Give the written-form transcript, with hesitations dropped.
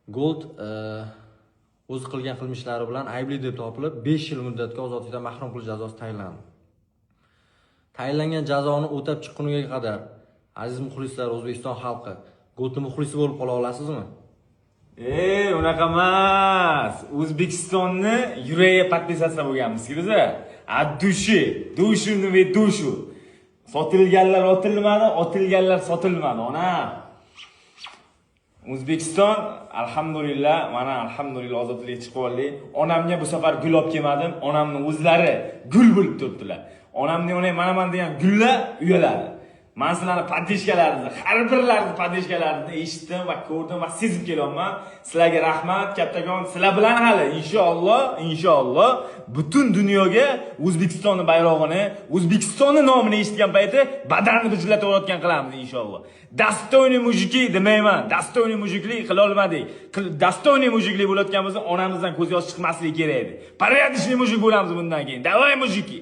Gold o'zi qilgan qilmishlari bilan aybli deb topilib 5 yil muddatga ozodlikdan mahrum qilish jazosi tayinlandi. Tayinlangan jazoni o'tab chiqquniga qadar aziz muxlislar, O'zbekiston xalqi, Goldning muxlisi bo'lib qola olasizmi? Unaqa emas. O'zbekistonni yuragiga podpisatsiya bo'lganmiz-ku biz. Dushini ve dushu. Sotilganlar otilmadi, otilganlar sotilmadi, ona. O'zbekiston alhamdulillah, mana alhamdulillah ozodlikka chiqib oldik. Onamga bu safar gul olib kelmadim. Onamni o'zlari gul bo'lib turibdilar. Onamning mana degan gullar uyaladi. Men sizlarning podishkalaringizni, har birlaringizni podishkalaringizni eshitdim va ko'rdim va sezib kelyapman. Sizlarga rahmat, kattakon. Sizlar bilan hali inshaalloh butun dunyoga O'zbekistonning bayrog'ini, O'zbekistonning nomini eshitgan payti badanni bijlatayotgan qilamiz inshaalloh. Dostoyniy mujiki demayman. Dostoyniy mujiklik qila olmadik. Dostoyniy mujiklik bo'layotganimizni onamizdan ko'z yosh chiqmasligi kerak edi. Порядочный mujik bo'lamiz bundan keyin. Davay mujiki.